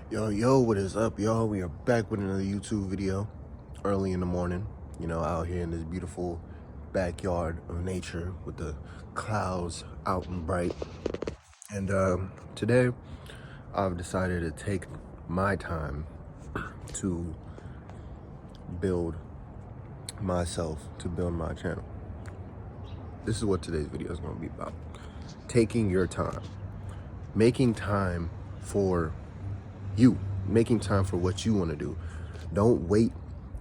Yo, what is up, y'all? We are back with another YouTube video early in the morning, out here in this beautiful backyard of nature with the clouds out and bright. And today I've decided to take my time to build myself, to build my channel. This is what today's video is going to be about. Taking your time, making time for you, making time for what you want to do. Don't wait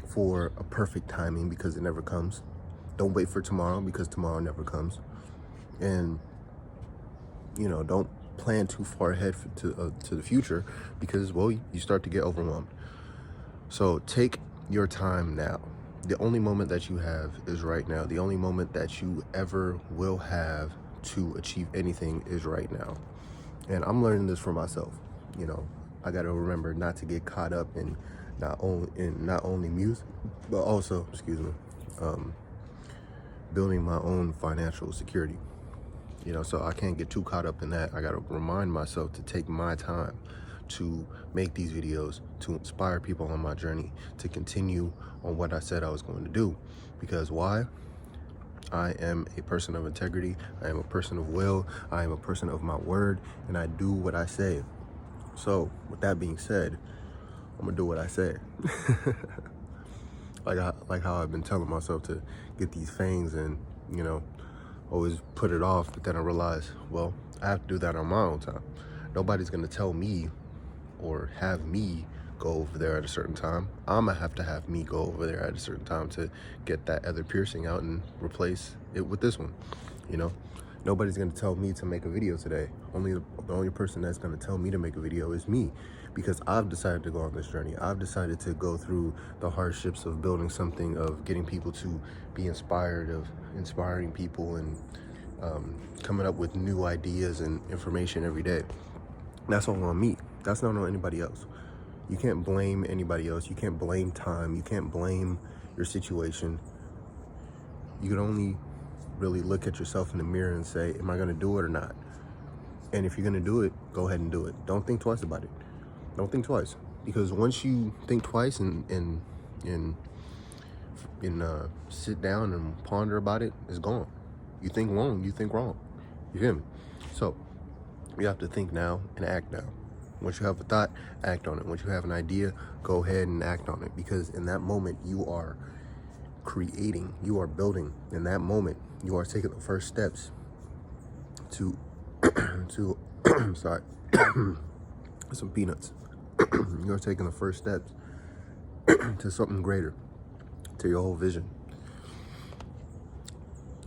for a perfect timing because it never comes. Don't wait for tomorrow because tomorrow never comes. And don't plan too far ahead to the future because, well, you start to get overwhelmed. So take your time now. The only moment that you have is right now. The only moment that you ever will have to achieve anything is right now. And I'm learning this for myself. I got to remember not to get caught up in not only music, but also, building my own financial security. So I can't get too caught up in that. I got to remind myself to take my time to make these videos, to inspire people on my journey, to continue on what I said I was going to do. Because why? I am a person of integrity. I am a person of will. I am a person of my word, and I do what I say. So with that being said, I'm gonna do what I say. like how I've been telling myself to get these fangs and always put it off, but then I realize, well, I have to do that on my own time. Nobody's gonna tell me or have me go over there at a certain time. I'm gonna have to have me go over there at a certain time to get that other piercing out and replace it with this one. Nobody's gonna tell me to make a video today. The only person that's gonna tell me to make a video is me, because I've decided to go on this journey. I've decided to go through the hardships of building something, of getting people to be inspired, of inspiring people, and coming up with new ideas and information every day. That's all on me. That's not on anybody else. You can't blame anybody else. You can't blame time. You can't blame your situation. You can only really look at yourself in the mirror and say, am I going to do it or not? And if you're going to do it, go ahead and do it. Don't think twice about it. Don't think twice. Because once you think twice and sit down and ponder about it, it's gone. You think long, you think wrong. You feel me? So you have to think now and act now. Once you have a thought, act on it. Once you have an idea, go ahead and act on it. Because in that moment, you are creating, you are building. In that moment, you are taking the first steps to sorry, some peanuts. You're taking the first steps to something greater, to your whole vision,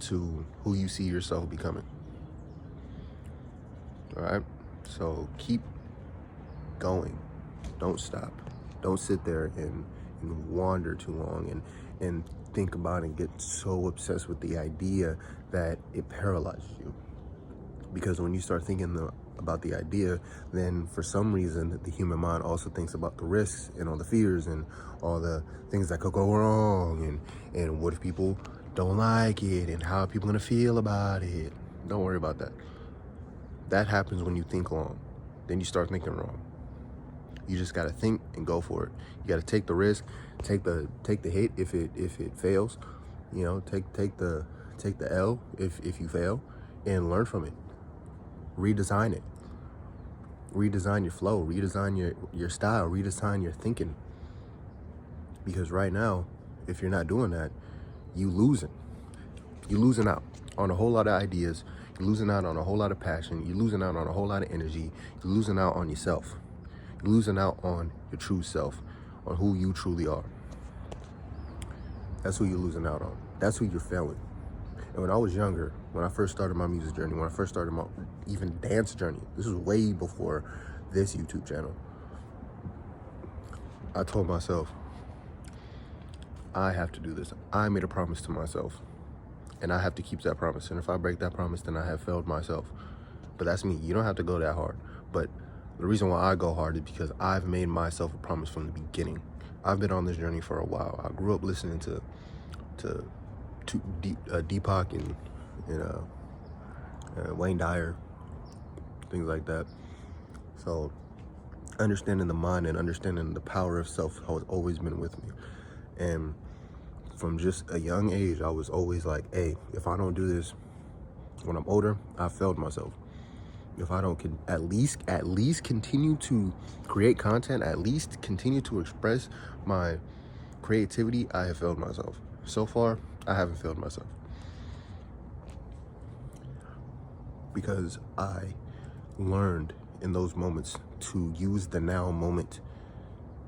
to who you see yourself becoming. All right, so keep going. Don't stop. Don't sit there and wander too long and think about and get so obsessed with the idea that it paralyzes you. Because when you start thinking about the idea, then for some reason the human mind also thinks about the risks and all the fears and all the things that could go wrong, and what if people don't like it, and how are people gonna feel about it. Don't worry about that. That happens when you think long. Then you start thinking wrong. You just gotta think and go for it. You gotta take the risk, take the hit if it fails. Take the L if you fail, and learn from it. Redesign it. Redesign your flow. Redesign your style. Redesign your thinking. Because right now, if you're not doing that, you're losing out on a whole lot of ideas. You're losing out on a whole lot of passion. You're losing out on a whole lot of energy. You're losing out on yourself. You're losing out on your true self, on who you truly are. That's who you're losing out on. That's who you're failing. And when I was younger, when I first started my music journey, when I first started my even dance journey, this was way before this YouTube channel, I told myself, I have to do this. I made a promise to myself, and I have to keep that promise. And if I break that promise, then I have failed myself. But that's me. You don't have to go that hard. But the reason why I go hard is because I've made myself a promise from the beginning. I've been on this journey for a while. I grew up listening to Deepak and Wayne Dyer, things like that. So understanding the mind and understanding the power of self has always been with me. And from just a young age, I was always like, hey, if I don't do this when I'm older, I failed myself. If I don't at least continue to create content, at least continue to express my creativity, I have failed myself. So far, I haven't failed myself. Because I learned in those moments to use the now moment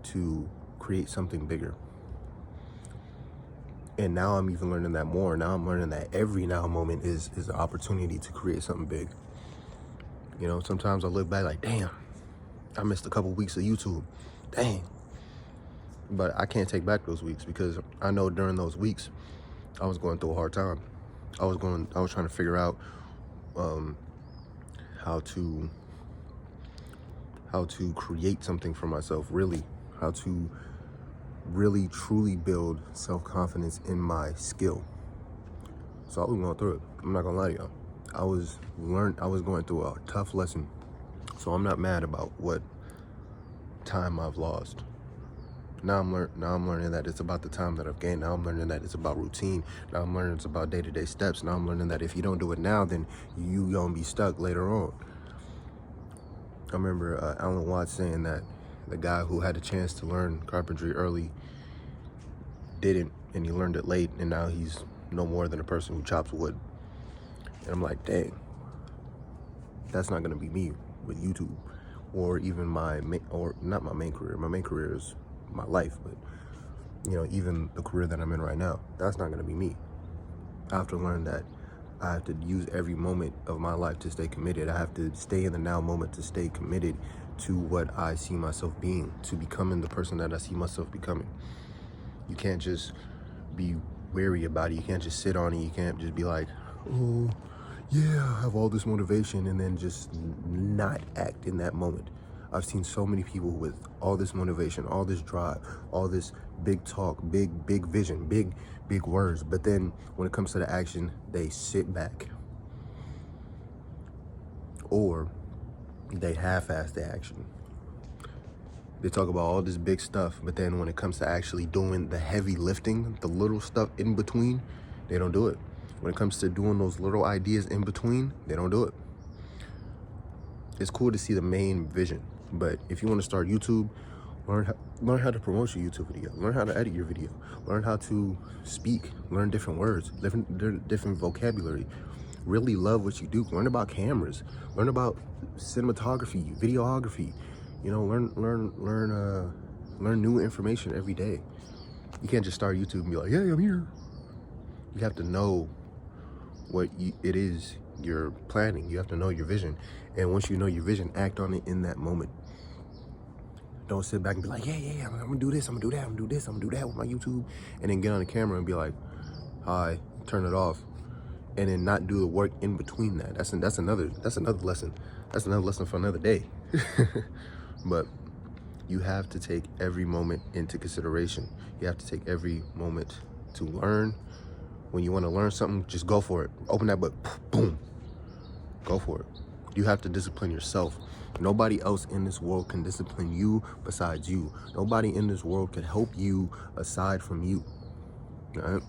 to create something bigger. And now I'm even learning that more. Now I'm learning that every now moment is an opportunity to create something big. You know, sometimes I look back like, damn, I missed a couple weeks of YouTube. Dang. But I can't take back those weeks because I know during those weeks, I was going through a hard time. I was trying to figure out how to create something for myself, really. How to really, truly build self-confidence in my skill. So I was going through it. I'm not gonna lie to y'all. I was going through a tough lesson. So I'm not mad about what time I've lost. Now I'm learning that it's about the time that I've gained. Now I'm learning that it's about routine. Now I'm learning it's about day-to-day steps. Now I'm learning that if you don't do it now, then you gonna be stuck later on. I remember Alan Watts saying that the guy who had a chance to learn carpentry early didn't, and he learned it late, and now he's no more than a person who chops wood. And I'm like, dang, that's not gonna be me with YouTube, or even not my main career. My main career is my life, but you know, even the career that I'm in right now, that's not gonna be me. I have to learn that I have to use every moment of my life to stay committed. I have to stay in the now moment to stay committed to what I see myself being, to becoming the person that I see myself becoming. You can't just be wary about it. You can't just sit on it. You can't just be like, oh, yeah, I have all this motivation, and then just not act in that moment. I've seen so many people with all this motivation, all this drive, all this big talk, big vision, big words. But then when it comes to the action, they sit back. Or they half-ass the action. They talk about all this big stuff, but then when it comes to actually doing the heavy lifting, the little stuff in between, they don't do it. When it comes to doing those little ideas in between, they don't do it. It's cool to see the main vision, but if you want to start YouTube, learn how to promote your YouTube video, learn how to edit your video, learn how to speak, learn different words, different vocabulary. Really love what you do. Learn about cameras, learn about cinematography, videography. You know, learn new information every day. You can't just start YouTube and be like, hey, I'm here. You have to know what it is you're planning. You have to know your vision. And once you know your vision, act on it in that moment. Don't sit back and be like, yeah, I'm gonna do this, I'm gonna do that, I'm gonna do this, I'm gonna do that with my YouTube, and then get on the camera and be like, hi, turn it off, and then not do the work in between that. That's another lesson. That's another lesson for another day. But you have to take every moment into consideration. You have to take every moment to learn. When you want to learn something, just go for it. Open that book, boom, go for it. You have to discipline yourself. Nobody else in this world can discipline you besides you. Nobody in this world can help you aside from you. Right?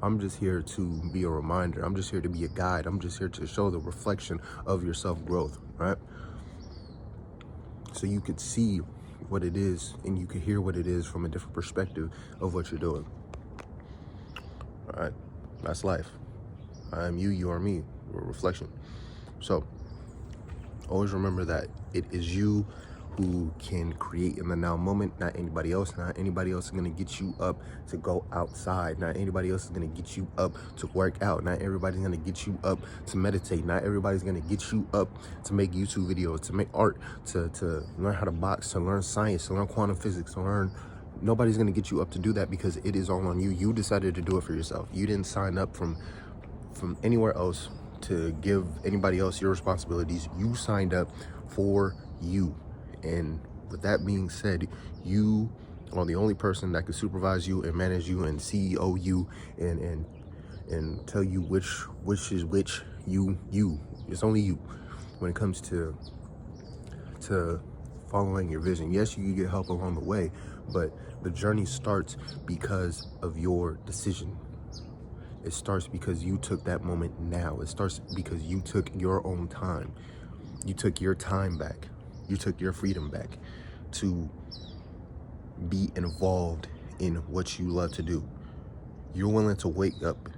I'm just here to be a reminder. I'm just here to be a guide. I'm just here to show the reflection of your self-growth, right? So you could see what it is and you could hear what it is from a different perspective of what you're doing. All right, that's life. I am you, you are me. We're a reflection. So always remember that it is you who can create in the now moment, not anybody else. Not anybody else is gonna get you up to go outside. Not anybody else is gonna get you up to work out. Not everybody's gonna get you up to meditate. Not everybody's gonna get you up to make YouTube videos, to make art, to learn how to box, to learn science, to learn quantum physics, to learn. Nobody's gonna get you up to do that because it is all on you. You decided to do it for yourself. You didn't sign up from anywhere else to give anybody else your responsibilities. You signed up for you. And with that being said, you are the only person that can supervise you and manage you and CEO you and tell you which is which. You. It's only you. When it comes to following your vision. Yes, you can get help along the way, but the journey starts because of your decision. It starts because you took that moment now. It starts because you took your own time. You took your time back. You took your freedom back to be involved in what you love to do. You're willing to wake up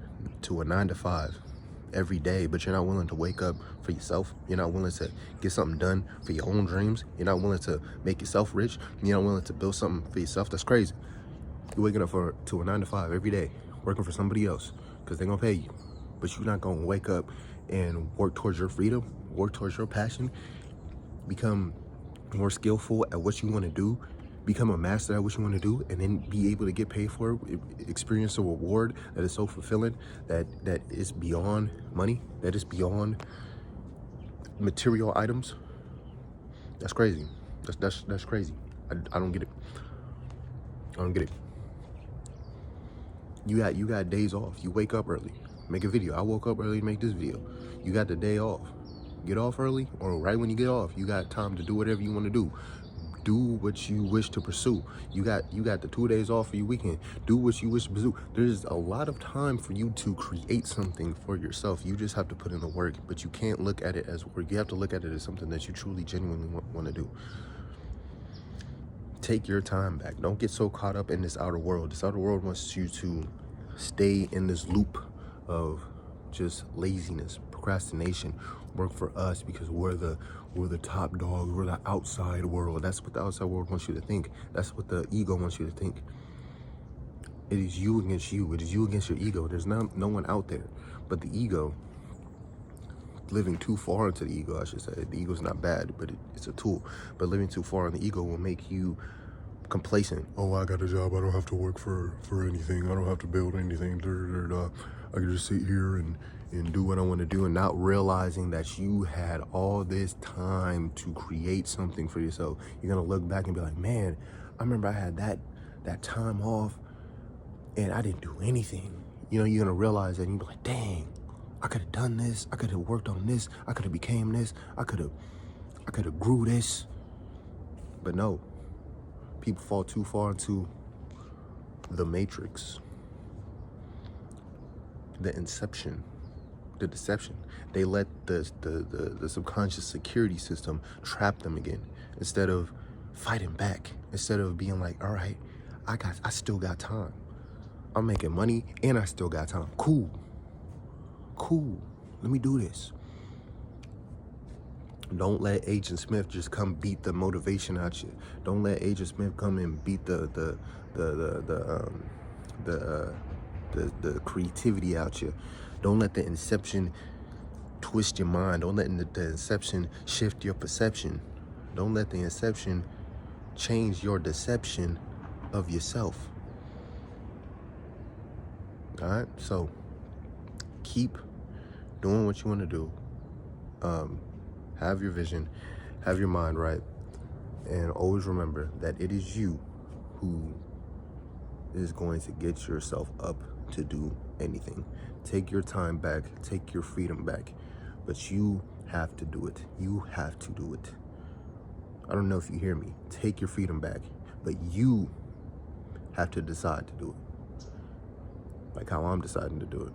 to a 9 to 5 every day, but you're not willing to wake up for yourself. You're not willing to get something done for your own dreams. You're not willing to make yourself rich. You're not willing to build something for yourself. That's crazy. You're waking up to a 9 to 5 every day, working for somebody else because they're gonna pay you, but you're not gonna wake up and work towards your freedom, work towards your passion, become more skillful at what you want to do, become a master at what you want to do, and then be able to get paid for it, experience a reward that is so fulfilling, that is beyond money, that is beyond material items. That's crazy. That's crazy. I don't get it. I don't get it. You got days off. You wake up early, make a video. I woke up early to make this video. You got the day off. Get off early, or right when you get off, you got time to do whatever you want to do. Do what you wish to pursue. You got the 2 days off for your weekend. Do what you wish to pursue. There's a lot of time for you to create something for yourself. You just have to put in the work, but you can't look at it as work. You have to look at it as something that you truly, genuinely want to do. Take your time back. Don't get so caught up in this outer world. This outer world wants you to stay in this loop of just laziness, procrastination. Work for us because we're the top dog. We're the outside world. That's what the outside world wants you to think. That's what the ego wants you to think. It is you against you. It is you against your ego. There's no one out there. But the ego, living too far into the ego, I should say. The ego's not bad, but it's a tool. But living too far in the ego will make you complacent. Oh, I got a job. I don't have to work for anything. I don't have to build anything. I can just sit here and do what I want to do, and not realizing that you had all this time to create something for yourself. You're gonna look back and be like, man, I remember I had that time off and I didn't do anything. You know, you're gonna realize that, and you'll be like, dang, I could have done this. I could have worked on this. I could have became this. I could have grew this. But no, people fall too far into the matrix, the inception, the deception. They let the subconscious security system trap them again, instead of fighting back, instead of being like, all right, I still got time. I'm making money and I still got time. Cool. Let me do this. Don't let Agent Smith just come beat the motivation out you. Don't let Agent Smith come and beat the creativity out you. Don't let the inception twist your mind. Don't let the inception shift your perception. Don't let the inception change your deception of yourself. All right, so keep doing what you want to do. Have your vision, have your mind right, and always remember that it is you who is going to get yourself up to do anything. Take your time back, take your freedom back, but you have to do it. You have to do it. I don't know if you hear me. Take your freedom back, but you have to decide to do it. Like how I'm deciding to do it.